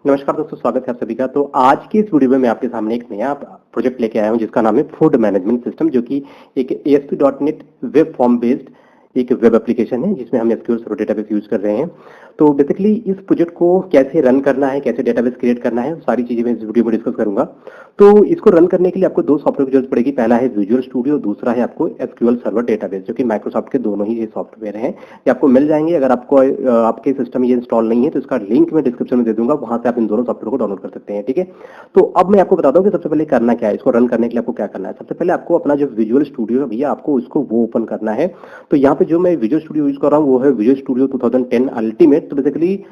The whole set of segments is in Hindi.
नमस्कार दोस्तों, स्वागत है आप सभी का। तो आज की इस वीडियो में मैं आपके सामने एक नया प्रोजेक्ट लेके आया हूं जिसका नाम है फूड मैनेजमेंट सिस्टम, जो कि एक ASP.NET वेब फॉर्म बेस्ड एक वेब एप्लीकेशन है जिसमें हम एसक्यूएल सर्वर डेटाबेस यूज कर रहे हैं। तो बेसिकली इस प्रोजेक्ट को कैसे रन करना है, कैसे डेटाबेस क्रिएट करना है, सारी चीजें मैं इस वीडियो में डिस्कस करूंगा। तो इसको रन करने के लिए आपको दो सॉफ्टवेयर की जरूरत पड़ेगी। पहला है विजुअल स्टूडियो, दूसरा है आपको एसक्यूएल सर्वर डेटाबेस, जो कि माइक्रोसॉफ्ट के दोनों ही ये सॉफ्टवेयर हैं। ये आपको मिल जाएंगे। अगर आपको आपके सिस्टम ये इंस्टॉल नहीं है तो इसका लिंक मैं डिस्क्रिप्शन में दे दूंगा, वहां से आप इन दोनों सॉफ्टवेयर को डाउनलोड कर सकते हैं। ठीक है, तो अब मैं आपको बताता हूँ कि सबसे पहले करना क्या है। इसको रन करने के लिए आपको क्या करना है। सबसे पहले आपको अपना जो विजुअल स्टूडियो है भैया, आपको उसको वो ओपन करना है। तो यहाँ पे जो मैं विजुअल स्टूडियो यूज कर रहा हूँ वो है विजुअल स्टूडियो 2010 अल्टीमेट। तो बेसिकली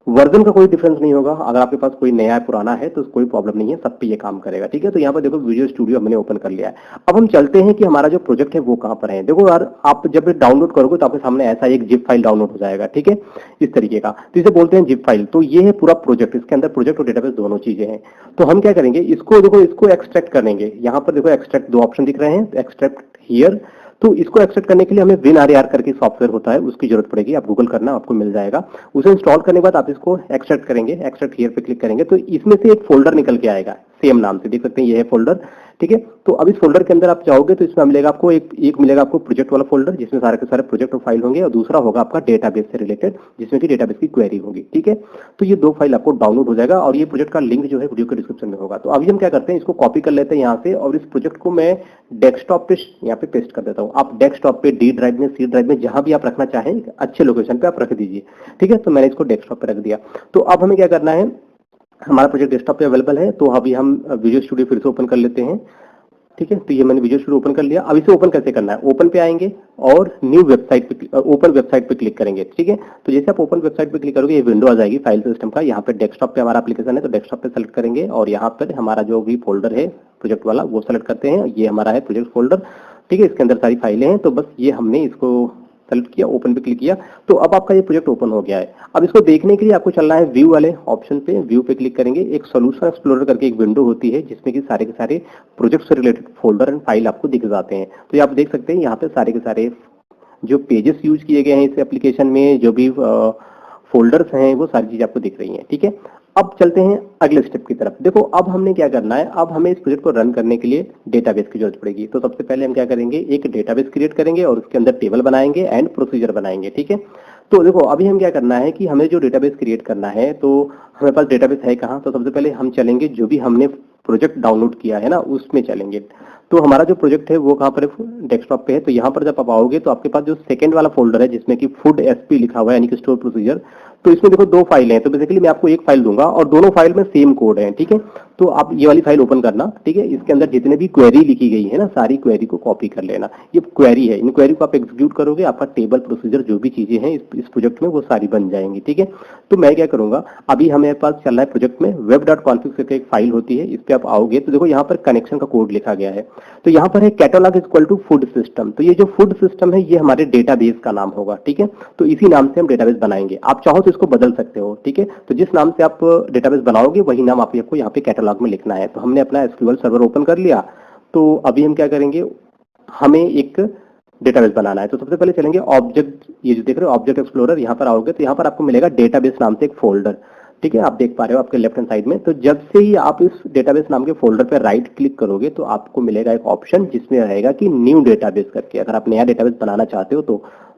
वर्जन का कोई डिफरेंस नहीं होगा। अगर आपके पास कोई नया है पुराना है तो कोई प्रॉब्लम नहीं है, सब पे ये काम करेगा। ठीक है, तो यहाँ पर देखो विजुअल स्टूडियो हमने ओपन कर लिया है। अब हम चलते हैं कि हमारा जो प्रोजेक्ट है वो कहाँ पर है। देखो यार, आप जब डाउनलोड करोगे तो आपके सामने ऐसा एक जिप फाइल डाउनलोड हो जाएगा। ठीक है, इस तरीके का, तो इसे बोलते हैं जिप फाइल। तो ये है पूरा प्रोजेक्ट, इसके अंदर प्रोजेक्ट और डेटाबेस दोनों चीजें हैं। तो हम क्या करेंगे, इसको देखो, इसको एक्सट्रैक्ट करेंगे। यहाँ पर देखो एक्सट्रैक्ट दो ऑप्शन दिख रहे हैं, एक्सट्रैक्ट हियर। तो इसको एक्सट्रैक्ट करने के लिए हमें WinRAR करके सॉफ्टवेयर होता है, उसकी जरूरत पड़ेगी। आप गूगल करना, आपको मिल जाएगा। उसे इंस्टॉल करने के बाद आप इसको एक्सट्रैक्ट करेंगे, एक्सट्रैक्ट हियर पे क्लिक करेंगे तो इसमें से एक फोल्डर निकल के आएगा सेम नाम से, देख सकते हैं ये है फोल्डर। ठीक है, तो अब इस फोल्डर के अंदर आप जाओगे तो इसमें मिलेगा आपको एक मिलेगा आपको प्रोजेक्ट वाला फोल्डर, जिसमें सारे के सारे प्रोजेक्ट और फाइल होंगे, और दूसरा होगा आपका डेटाबेस से रिलेटेड, जिसमें कि डेटाबेस की क्वेरी होगी। ठीक है, तो ये दो फाइल आपको डाउनलोड हो जाएगा और ये प्रोजेक्ट का लिंक जो है वीडियो के डिस्क्रिप्शन में होगा। तो अभी हम क्या करते हैं, इसको कॉपी कर लेते हैं यहाँ से, और इस प्रोजेक्ट को मैं डेस्कटॉप पे यहाँ पे पेस्ट कर देता हूँ। आप डेस्कटॉप पे, डी ड्राइव में, सी ड्राइव में, जहां भी आप रखना चाहें अच्छे लोकेशन पे आप रख दीजिए। ठीक है, तो मैंने इसको डेस्कटॉप पे रख दिया। तो अब हमें क्या करना है, हमारा प्रोजेक्ट डेस्कटॉप पे अवेलेबल है, तो अभी हम विजुअल स्टूडियो फिर से ओपन कर लेते हैं। ठीक है, तो ये मैंने विजुअल स्टूडियो ओपन कर लिया। अब इसे ओपन कैसे करना है, ओपन पे आएंगे और न्यू वेबसाइट पे, ओपन वेबसाइट पे क्लिक करेंगे। ठीक है, तो जैसे आप ओपन वेबसाइट पे क्लिक करोगे ये विंडो आ जाएगी फाइल सिस्टम का। यहाँ पे डेस्कटॉप पे हमारा एप्लीकेशन है तो डेस्कटॉप पे सेलेक्ट करेंगे, और यहाँ पर हमारा जो भी फोल्डर है प्रोजेक्ट वाला वो सेलेक्ट करते हैं। ये हमारा है प्रोजेक्ट फोल्डर। ठीक है, इसके अंदर सारी फाइलें हैं। तो बस ये हमने इसको सेलेक्ट किया, ओपन पे क्लिक किया, तो अब आपका ये प्रोजेक्ट ओपन हो गया है। अब इसको देखने के लिए आपको चलना है व्यू वाले ऑप्शन पे, व्यू पे क्लिक करेंगे। एक सॉल्यूशन एक्सप्लोरर करके एक विंडो होती है जिसमें कि सारे के सारे प्रोजेक्ट से रिलेटेड फोल्डर एंड फाइल आपको दिख जाते हैं। तो ये आप देख सकते हैं यहाँ पे सारे के सारे जो पेजेस यूज किए गए हैं इस एप्लीकेशन में, जो भी फोल्डर्स हैं, वो सारी चीजें आपको दिख रही हैं। ठीक है, अब चलते हैं अगले स्टेप की तरफ। देखो अब हमने क्या करना है, अब हमें इस प्रोजेक्ट को रन करने के लिए डेटाबेस की जरूरत पड़ेगी। तो सबसे पहले हम क्या करेंगे, एक डेटाबेस क्रिएट करेंगे और उसके अंदर टेबल बनाएंगे एंड प्रोसीजर बनाएंगे। ठीक है, तो देखो अभी हम क्या करना है कि हमें जो डेटाबेस क्रिएट करना है, तो हमारे पास डेटाबेस है कहाँ। तो सबसे पहले हम चलेंगे जो भी हमने प्रोजेक्ट डाउनलोड किया है ना, उसमें चलेंगे। तो हमारा जो प्रोजेक्ट है वो कहाँ पर है, डेस्कटॉप पे है। तो यहाँ पर जब आप आओगे तो आपके पास जो सेकंड वाला फोल्डर है जिसमें कि फूड एसपी लिखा हुआ है, यानी कि स्टोर प्रोसीजर, तो इसमें देखो दो फाइल हैं। तो बेसिकली मैं आपको एक फाइल दूंगा और दोनों फाइल में सेम कोड है। ठीक है, तो आप ये वाली फाइल ओपन करना। ठीक है, इसके अंदर जितने भी क्वेरी लिखी गई है ना, सारी क्वेरी को कॉपी कर लेना। ये क्वेरी है, इन क्वेरी को आप एग्जीक्यूट करोगे, आपका टेबल प्रोसीजर जो भी चीजें हैं इस प्रोजेक्ट में वो सारी बन जाएंगी। ठीक है, तो मैं क्या करूंगा, अभी हमें पास चल रहा है प्रोजेक्ट में web.config करके एक फाइल होती है, इस पे आप आओगे तो देखो यहाँ पर कनेक्शन का कोड लिखा गया है। तो यहाँ पर है catalog equal to food system. तो ये जो फूड सिस्टम है ये हमारे डेटाबेस का नाम होगा। ठीक है, तो इसी नाम से हम डेटाबेस बनाएंगे। आप चाहो तो इसको बदल सकते हो। ठीक है, तो जिस नाम से आप डेटाबेस बनाओगे वही नाम आपको यहाँ पे कैटलॉग में लिखना है। तो हमने अपना एसक्यूएल सर्वर ओपन कर लिया। तो अभी हम क्या करेंगे, हमें एक डेटाबेस बनाना है। तो सबसे पहले चलेंगे ऑब्जेक्ट, ये जो देख रहे हो ऑब्जेक्ट एक्सप्लोरर, यहाँ पर आओगे तो यहाँ पर आपको मिलेगा डेटाबेस नाम से एक फोल्डर। ठीक है, आप देख पा रहे हो आपके लेफ्ट हैंड साइड में। तो जब से ही आप इस डेटाबेस नाम के फोल्डर पर राइट क्लिक करोगे तो आपको मिलेगा एक ऑप्शन जिसमें रहेगा कि न्यू डेटाबेस करके। अगर आप नया डेटाबेस बनाना चाहते हो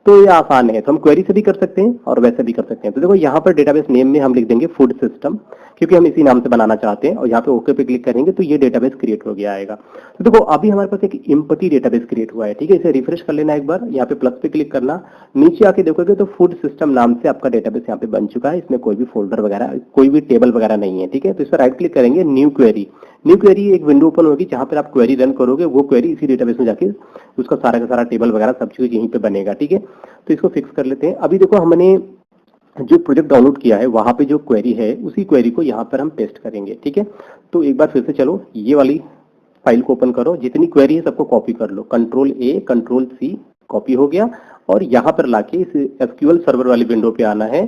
तो ये आसान है। तो हम क्वेरी से भी कर सकते हैं और वैसे भी कर सकते हैं। तो देखो यहाँ पर डेटाबेस नेम में हम लिख देंगे फूड सिस्टम, क्योंकि हम इसी नाम से बनाना चाहते हैं, और यहाँ पे ओके पे क्लिक करेंगे तो ये डेटाबेस क्रिएट हो गया आएगा। तो देखो अभी हमारे पास एक एम्प्टी डेटाबेस क्रिएट हुआ है। ठीक है, इसे रिफ्रेश कर लेना एक बार, यहाँ पे प्लस पे क्लिक करना, नीचे आके देखोगे तो फूड सिस्टम नाम से आपका डेटाबेस यहाँ पे बन चुका है। इसमें कोई भी फोल्डर वगैरह, कोई भी टेबल वगैरह नहीं है। ठीक है, तो इस पर राइट क्लिक करेंगे, न्यू क्वेरी। न्यू क्वेरी एक विंडो ओपन होगी जहां पर आप क्वेरी रन करोगे, वो क्वेरी इसी डेटाबेस में जाके उसका सारा का सारा टेबल वगैरह सब चीज यहीं पे बनेगा। ठीक है, तो इसको फिक्स कर लेते हैं। अभी देखो हमने जो प्रोजेक्ट डाउनलोड किया है वहां पे जो क्वेरी है उसी क्वेरी को यहाँ पर हम पेस्ट करेंगे। ठीक है, तो एक बार फिर से चलो, ये वाली फाइल को ओपन करो, जितनी क्वेरी है सबको कॉपी कर लो, control A control C, copy हो गया। और यहाँ पर लाके इस एसक्यूएल सर्वर वाली विंडो पे आना है।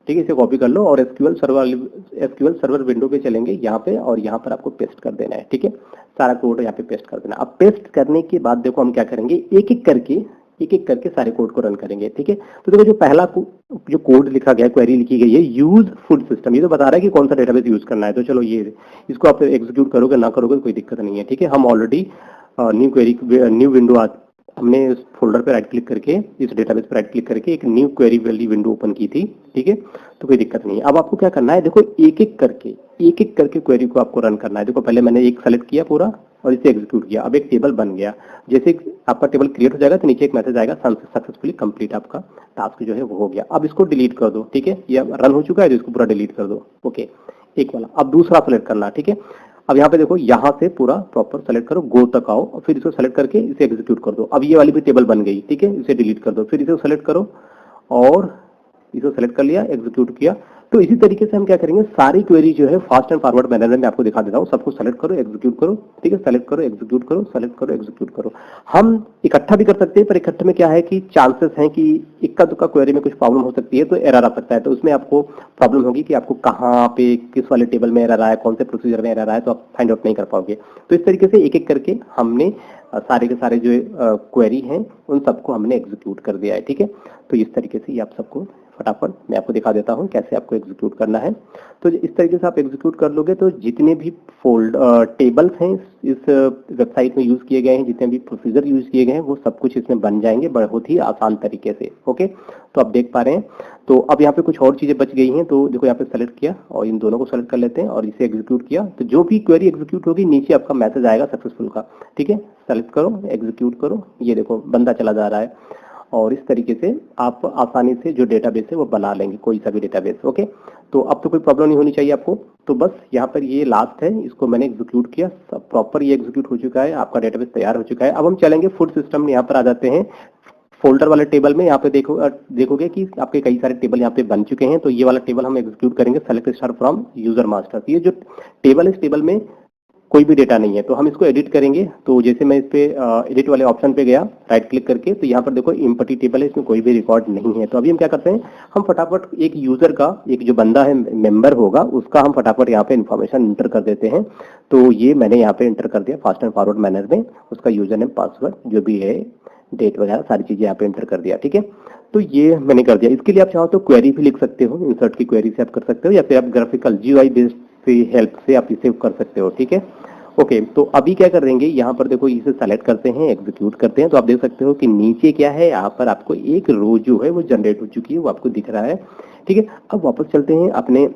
ठीक है, इसे कॉपी कर लो और एसक्यूएल सर्वर विंडो पे चलेंगे यहाँ पे, और यहाँ पर आपको पेस्ट कर देना है। ठीक है, सारा कोड यहाँ पे पेस्ट कर देना। अब पेस्ट करने के बाद देखो हम क्या करेंगे, एक एक करके एक एक करके सारे कोड को रन करेंगे, ठीक है। तो देखो जो पहला जो कोड लिखा गया, क्वेरी लिखी गई है, यूज फूड सिस्टम, ये तो बता रहा है कि कौन सा डेटाबेस यूज करना है। तो चलो ये इसको आप एग्जीक्यूट करोगे ना करोगे कोई दिक्कत नहीं है, ठीक है। हम already knew query, new window, हमने इस फोल्डर पे राइट क्लिक करके, इस डेटाबेस पे राइट क्लिक करके एक न्यू क्वेरी वाली विंडो ओपन की थी, ठीक है। तो कोई दिक्कत नहीं है। अब आपको क्या करना है, देखो एक एक करके क्वेरी को आपको रन करना है। देखो पहले मैंने एक सेलेक्ट किया पूरा और इसे एग्जीक्यूट किया, अब एक टेबल बन गया। जैसे आपका टेबल क्रिएट हो जाएगा तो नीचे एक मैसेज आएगा, सक्सेसफुली कंप्लीट, आपका टास्क जो है वो हो गया। अब इसको डिलीट कर दो, ठीक है। ये रन हो चुका है तो इसको पूरा डिलीट कर दो, ओके, एक वाला। अब दूसरा सेलेक्ट करना, ठीक है। अब यहाँ पे देखो, यहाँ से पूरा प्रॉपर सेलेक्ट करो, गो तक आओ और फिर इसको सेलेक्ट करके इसे एग्जीक्यूट कर दो। अब ये वाली भी टेबल बन गई, ठीक है। इसे डिलीट कर दो, फिर इसे सेलेक्ट करो और इसे सेलेक्ट कर लिया, एग्जीक्यूट किया। तो इसी तरीके से हम क्या करेंगे, सारी क्वेरी जो है फास्ट एंड फॉरवर्ड मैनर में मैं आपको दिखा देता हूँ। सबको सेलेक्ट करो, एग्जीक्यूट करो, ठीक है। सेलेक्ट करो, एग्जीक्यूट करो, सेलेक्ट करो, एग्जीक्यूट करो। हम इकट्ठा भी कर सकते हैं, पर इकट्ठे में क्या है कि चांसेस हैं कि इक्का दुक्का क्वेरी में कुछ प्रॉब्लम हो सकती है, तो एरर आ सकता है। तो उसमें आपको प्रॉब्लम होगी कि आपको कहाँ पे किस वाले टेबल में एरर आया, कौन से प्रोसीजर में एरर आया, तो आप फाइंड आउट नहीं कर पाओगे। तो इस तरीके से एक एक करके हमने सारे के सारे जो क्वेरी हैं उन सबको हमने एग्जीक्यूट कर दिया है, ठीक है। तो इस तरीके से ये आप सबको फटाफट मैं आपको दिखा देता हूँ कैसे आपको एग्जीक्यूट करना है। तो इस तरीके से आप एग्जीक्यूट कर लोगे तो जितने भी टेबल्स हैं इस वेबसाइट में यूज किए गए हैं, जितने भी प्रोसीजर यूज किए गए हैं, वो सब कुछ इसमें बन जाएंगे बहुत ही आसान तरीके से, ओके। तो आप देख पा रहे हैं। तो अब यहाँ पे कुछ और चीजें बच गई हैं, तो देखो यहाँ पे सेलेक्ट किया और इन दोनों को सेलेक्ट कर लेते हैं और इसे एग्जीक्यूट किया। तो जो भी क्वेरी एग्जीक्यूट होगी नीचे आपका मैसेज आएगा सक्सेसफुल का, ठीक है। सेलेक्ट करो, एग्जीक्यूट करो, ये देखो बनता चला जा रहा है। और इस तरीके से आप आसानी से जो डेटाबेस है वो बना लेंगे, कोई सा भी डेटाबेस, ओके। तो अब तो कोई प्रॉब्लम नहीं होनी चाहिए आपको। तो बस यहाँ पर ये लास्ट है, इसको मैंने एग्जीक्यूट किया, सब प्रॉपर ये एग्जीक्यूट हो चुका है, आपका डेटाबेस तैयार हो चुका है। अब हम चलेंगे फूड सिस्टम में, यहाँ पर आ जाते हैं फोल्डर वाले टेबल में। यहाँ पे देखोगे कि आपके कई सारे टेबल यहाँ पे बन चुके हैं। तो ये वाला टेबल हम एग्जीक्यूट करेंगे, select star from user master. ये जो टेबल है, इस टेबल में कोई भी डेटा नहीं है, तो हम इसको एडिट करेंगे। तो जैसे मैं इस पे एडिट वाले ऑप्शन पे गया राइट क्लिक करके, तो यहाँ पर देखो एम्प्टी टेबल है, इसमें कोई भी रिकॉर्ड नहीं है। तो अभी हम क्या करते हैं, हम फटाफट एक यूजर का, एक जो बंदा है मेंबर होगा उसका हम फटाफट यहाँ पे इन्फॉर्मेशन इंटर कर देते हैं। तो ये मैंने यहाँ पे इंटर कर दिया फास्ट एंड फॉरवर्ड मैनर में, उसका यूजर नेम, पासवर्ड जो भी है, डेट वगैरह सारी चीजें यहाँ पे इंटर कर दिया, ठीक है। तो ये मैंने कर दिया। इसके लिए आप चाहो तो क्वेरी भी लिख सकते हो, इंसर्ट की क्वेरी से आप कर सकते हो, या फिर आप ग्राफिकल जीयूआई बेस्ड हेल्प से आप इसे कर सकते हो, ठीक है। ओके, तो अभी क्या करेंगे, यहाँ पर देखो इसे सेलेक्ट करते हैं, एग्जीक्यूट करते हैं। तो आप देख सकते हो कि नीचे क्या है, यहाँ पर आपको एक रो जो है वो जनरेट हो चुकी है, वो आपको दिख रहा है, ठीक है। अब वापस चलते हैं, अपने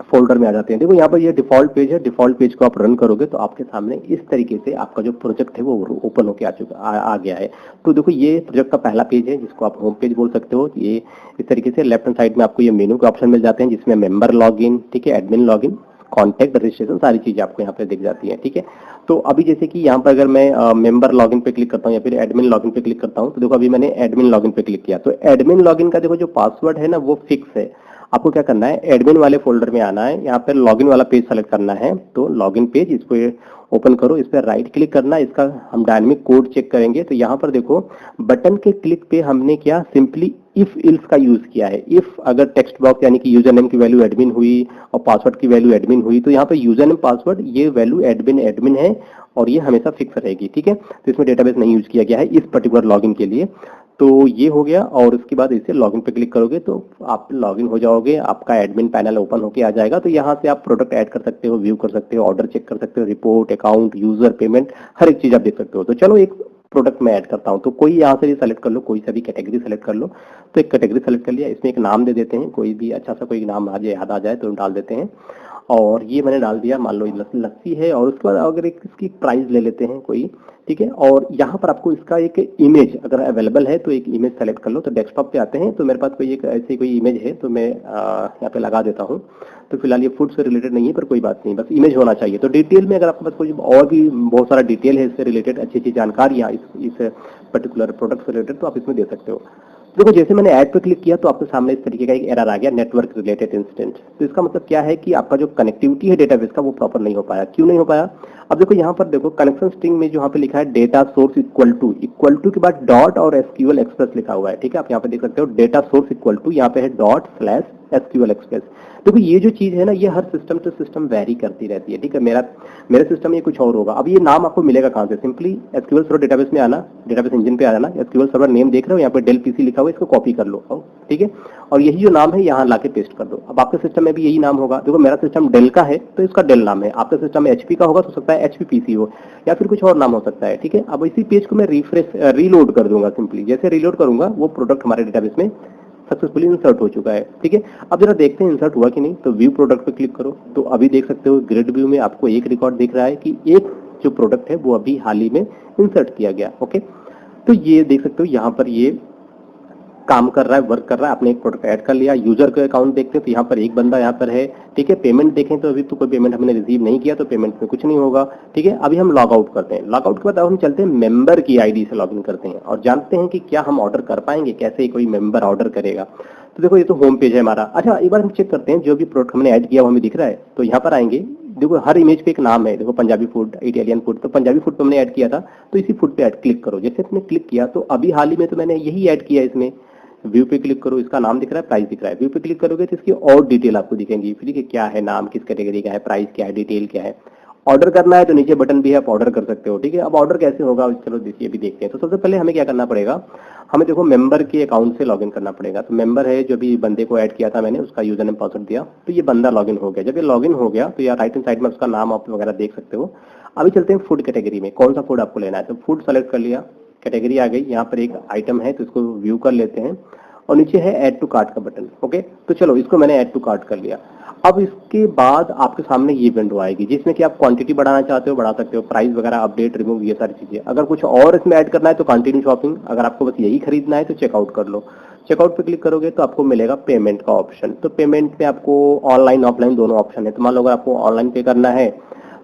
फोल्डर में आ जाते हैं। देखो यहाँ पर ये डिफॉल्ट पेज है, डिफॉल्ट पेज को आप रन करोगे तो आपके सामने इस तरीके से आपका जो प्रोजेक्ट है वो ओपन होके आ गया है। तो देखो ये प्रोजेक्ट का पहला पेज है, जिसको आप होम पेज बोल सकते हो। ये इस तरीके से लेफ्ट हैंड साइड में आपको ये मेनू के ऑप्शन मिल जाते हैं, जिसमें मेंबर लॉगिन, ठीक है, एडमिन लॉगिन, कॉन्टैक्ट, रजिस्ट्रेशन, सारी चीजें आपको यहाँ पे दिख जाती हैं, ठीक है। तो अभी जैसे कि यहाँ पर अगर मैं मेंबर लॉगिन पे क्लिक करता हूँ या फिर एडमिन लॉगिन पे क्लिक करता हूँ, तो देखो अभी मैंने एडमिन लॉगिन पे क्लिक किया। तो एडमिन लॉगिन का देखो जो पासवर्ड है ना वो फिक्स है। आपको क्या करना है, एडमिन वाले फोल्डर में आना है, यहाँ पर लॉगिन वाला पेज सेलेक्ट करना है। तो लॉगिन पेज, इसको ओपन करो, इस पर राइट क्लिक करना, इसका हम डायनेमिक कोड चेक करेंगे। तो यहाँ पर देखो बटन के क्लिक पे हमने क्या सिंपली इफ इल्स का यूज किया है। इफ अगर टेक्स्ट बॉक्स यानी कि यूजर नेम की वैल्यू एडमिन हुई और पासवर्ड की वैल्यू एडमिन हुई, तो यहाँ पे यूजर नेम, पासवर्ड, ये वैल्यू एडमिन है और ये हमेशा फिक्स रहेगी, ठीक है। तो इसमें डेटाबेस नहीं यूज किया गया है इस पर्टिकुलर लॉगिन के लिए। तो ये हो गया, और उसके बाद इसे लॉगिन पे क्लिक करोगे तो आप लॉगिन हो जाओगे, आपका एडमिन पैनल ओपन होके आ जाएगा। तो यहाँ से आप प्रोडक्ट ऐड कर सकते हो, व्यू कर सकते हो, ऑर्डर चेक कर सकते हो, रिपोर्ट, अकाउंट, यूजर, पेमेंट, हर एक चीज आप देख सकते हो। तो चलो एक प्रोडक्ट में ऐड करता हूँ, तो कोई यहाँ से भी सेलेक्ट कर लो, कोई सा भी कैटेगरी सेलेक्ट कर लो। तो एक कैटेगरी सेलेक्ट कर लिया, इसमें एक नाम दे देते हैं, कोई भी अच्छा सा कोई नाम आज याद आ जाए तो डाल देते हैं। और ये मैंने डाल दिया, मान लो लस्सी है। और उसके बाद अगर एक इसकी प्राइस ले लेते हैं कोई, ठीक है। और यहाँ पर आपको इसका एक इमेज अगर अवेलेबल है तो एक इमेज सेलेक्ट कर लो। तो डेस्कटॉप पे आते हैं, तो मेरे पास कोई एक ऐसी कोई इमेज है, तो मैं यहाँ पे लगा देता हूँ। तो फिलहाल ये फूड से रिलेटेड नहीं है, पर कोई बात नहीं, बस इमेज होना चाहिए। तो डिटेल में अगर आपके पास कोई और भी बहुत सारा डिटेल है इससे रिलेटेड, अच्छी अच्छी जानकारियाँ इस पर्टिकुलर प्रोडक्ट से रिलेटेड, तो आप इसमें दे सकते हो। देखो जैसे मैंने ऐड पे क्लिक किया तो आपके सामने इस तरीके का एक एरर आ गया, नेटवर्क रिलेटेड इंसिडेंट। तो इसका मतलब क्या है कि आपका जो कनेक्टिविटी है डेटाबेस का वो प्रॉपर नहीं हो पाया। क्यों नहीं हो पाया? अब देखो यहाँ पर देखो कनेक्शन स्ट्रिंग में जो यहाँ पे लिखा है डेटा सोर्स इक्वल टू के बाद डॉट और एसक्यूएल एक्सप्रेस लिखा हुआ है, ठीक है। आप यहाँ पे देख सकते हो डेटा सोर्स इक्वल टू, यहाँ पे है डॉट स्लैश SQL एक्सप्रेस। देखो ये जो चीज है ना, ये हर सिस्टम टू सिस्टम वेरी करती रहती है, ठीक है। मेरा सिस्टम ये कुछ और होगा। अब ये नाम आपको मिलेगा कहाँ से? सिंपली SQL सर्वर डेटाबेस में आना, डेटाबेस इंजन पे आ जाना, SQL सर्वर नेम देख रहे हो यहाँ पे डेल पीसी लिखा हुआ है, इसको कॉपी कर लो, ठीक है। और यही जो नाम है यहाँ लाके पेस्ट कर दो। अब आपके सिस्टम में भी यही नाम होगा। देखो मेरा सिस्टम डेल का है तो इसका डेल नाम है, आपका सिस्टम HP का होगा तो सकता है HP PC हो, या फिर कुछ और नाम हो सकता है, ठीक है। अब इसी पेज को मैं रीलोड कर दूंगा। सिंपली जैसे रीलोड करूंगा वो प्रोडक्ट हमारे डेटाबेस में सक्सेसफुली इंसर्ट हो चुका है, ठीक है। अब जरा देखते हैं इंसर्ट हुआ कि नहीं। तो व्यू प्रोडक्ट पे क्लिक करो तो अभी देख सकते हो ग्रिड व्यू में आपको एक रिकॉर्ड दिख रहा है कि एक जो प्रोडक्ट है वो अभी हाल ही में इंसर्ट किया गया, ओके। तो ये देख सकते हो यहाँ पर ये काम कर रहा है, वर्क कर रहा है। आपने एक प्रोडक्ट ऐड कर लिया। यूजर का अकाउंट देखते हैं तो यहाँ पर एक बंदा यहाँ पर है, ठीक है। पेमेंट देखें तो अभी तो कोई पेमेंट हमने रिसीव नहीं किया तो पेमेंट में कुछ नहीं होगा, ठीक है। अभी हम लॉग आउट करते हैं। लॉग आउट के बाद अब हम चलते हैं मेंबर की आईडी से लॉगिन करते हैं और जानते हैं कि क्या हम ऑर्डर कर पाएंगे, कैसे कोई मेंबर ऑर्डर करेगा। तो देखो ये तो होम पेज है हमारा। अच्छा एक बार हम चेक करते हैं जो भी प्रोडक्ट हमने ऐड किया वो हमें दिख रहा है। तो यहाँ पर आएंगे, देखो हर इमेज पे एक नाम है। देखो पंजाबी फूड, इटालियन फूड, तो पंजाबी फूड पे हमने ऐड किया था तो इसी फूड पे ऐड क्लिक करो। जैसे इसमें क्लिक किया तो अभी हाल ही में तो मैंने यही ऐड किया। इसमें व्यू पे क्लिक करो, इसका नाम दिख रहा है, प्राइस दिख रहा है। व्यू पे क्लिक करोगे तो इसकी और डिटेल आपको दिखेंगी, ठीक है। क्या है नाम, किस कैटेगरी का है, प्राइस क्या है, डिटेल क्या है। ऑर्डर करना है तो नीचे बटन भी है, आप ऑर्डर कर सकते हो, ठीक है। अब ऑर्डर कैसे होगा चलो देखिए अभी देखते हैं। तो सबसे पहले हमें क्या करना पड़ेगा, हमें देखो मेंबर के अकाउंट से लॉगिन करना पड़ेगा। तो मेंबर है जो भी बंदे को ऐड किया था मैंने, उसका यूजर नेम पासवर्ड दिया तो ये बंदा लॉगिन हो गया। जब ये लॉगिन हो गया तो यार राइट हैंड साइड में उसका नाम आप वगैरह देख सकते हो। अभी चलते हैं फूड कैटेगरी में, कौन सा फूड आपको लेना है। तो फूड सेलेक्ट कर लिया, कैटेगरी आ गई। यहाँ पर एक आइटम है तो इसको व्यू कर लेते हैं और नीचे है ऐड टू कार्ट का बटन, ओके। तो चलो इसको मैंने ऐड टू कार्ट कर लिया। अब इसके बाद आपके सामने ये विंडो आएगी जिसमें कि आप क्वांटिटी बढ़ाना चाहते हो बढ़ा सकते हो, प्राइस वगैरह अपडेट रिमूव ये सारी चीजें। अगर कुछ और इसमें ऐड करना है तो कंटिन्यू शॉपिंग, अगर आपको बस यही खरीदना है तो चेकआउट कर लो। चेकआउट पे क्लिक करोगे तो आपको मिलेगा पेमेंट का ऑप्शन। तो पेमेंट में आपको ऑनलाइन ऑफलाइन दोनों ऑप्शन है। तो मान लो अगर आपको ऑनलाइन पे करना है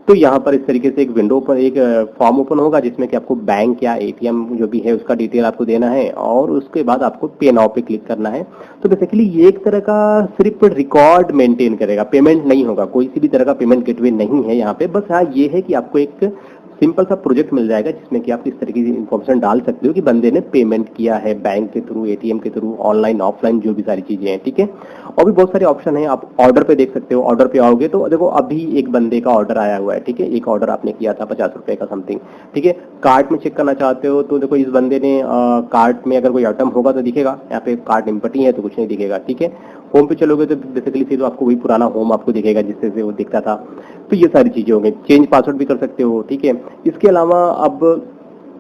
तो यहाँ पर इस तरीके से एक विंडो पर एक फॉर्म ओपन होगा जिसमें कि आपको बैंक या ATM जो भी है उसका डिटेल आपको देना है और उसके बाद आपको पे नाउ पे क्लिक करना है। तो बेसिकली ये एक तरह का सिर्फ रिकॉर्ड मेंटेन करेगा, पेमेंट नहीं होगा, कोई सी भी तरह का पेमेंट गेटवे नहीं है यहाँ पे। बस हाँ ये है कि आपको एक सिंपल सा प्रोजेक्ट मिल जाएगा जिसमें कि आप इस तरीके की इन्फॉर्मेशन डाल सकते हो कि बंदे ने पेमेंट किया है बैंक के थ्रू, ATM के थ्रू, ऑनलाइन ऑफलाइन जो भी सारी चीजें हैं, ठीक है। और भी बहुत सारे ऑप्शन है। आप ऑर्डर पे देख सकते हो। ऑर्डर पे आओगे तो देखो अभी एक बंदे का ऑर्डर आया हुआ है, ठीक है। एक ऑर्डर आपने किया था 50 रुपए का समथिंग, ठीक है। कार्ट में चेक करना चाहते हो तो देखो इस बंदे ने कार्ट में अगर कोई आइटम होगा तो दिखेगा, यहाँ पे कार्ट इम्पटी है तो कुछ नहीं दिखेगा, ठीक है। होम पे चलोगे तो बेसिकली फिर आपको वही पुराना होम आपको दिखेगा जिससे से वो दिखता था। तो ये सारी चीजें हो गई। चेंज पासवर्ड भी कर सकते हो, ठीक है। इसके अलावा अब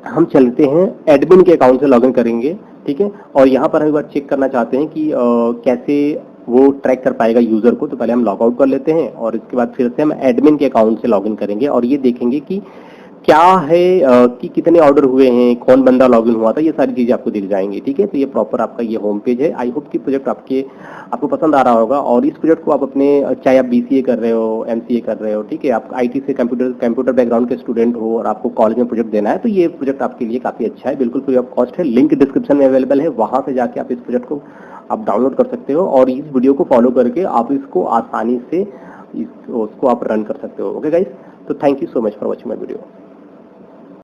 हम चलते हैं एडमिन के अकाउंट से लॉगिन करेंगे, ठीक है। और यहाँ पर हम एक बार चेक करना चाहते हैं कि कैसे वो ट्रैक कर पाएगा यूजर को। तो पहले हम लॉग आउट कर लेते हैं और इसके बाद फिर से हम एडमिन के अकाउंट से लॉगिन करेंगे और ये देखेंगे कि क्या है कि कितने ऑर्डर हुए हैं, कौन बंदा लॉगिन हुआ था, ये सारी चीजें आपको दिख जाएंगी, ठीक है। तो ये प्रॉपर आपका ये होम पेज है। आई होप कि प्रोजेक्ट आपको पसंद आ रहा होगा और इस प्रोजेक्ट को आप अपने चाहे आप BCA कर रहे हो, MCA कर रहे हो, ठीक है, आप IT से कंप्यूटर बैकग्राउंड के स्टूडेंट हो और आपको कॉलेज में प्रोजेक्ट देना है तो ये प्रोजेक्ट आपके लिए काफी अच्छा है, बिल्कुल फ्री ऑफ कॉस्ट है। लिंक डिस्क्रिप्शन में अवेलेबल है, वहां से जाके आप इस प्रोजेक्ट को आप डाउनलोड कर सकते हो और इस वीडियो को फॉलो करके आप इसको आसानी से उसको आप रन कर सकते हो, ओके गाइस। तो thank you so much for watching my video.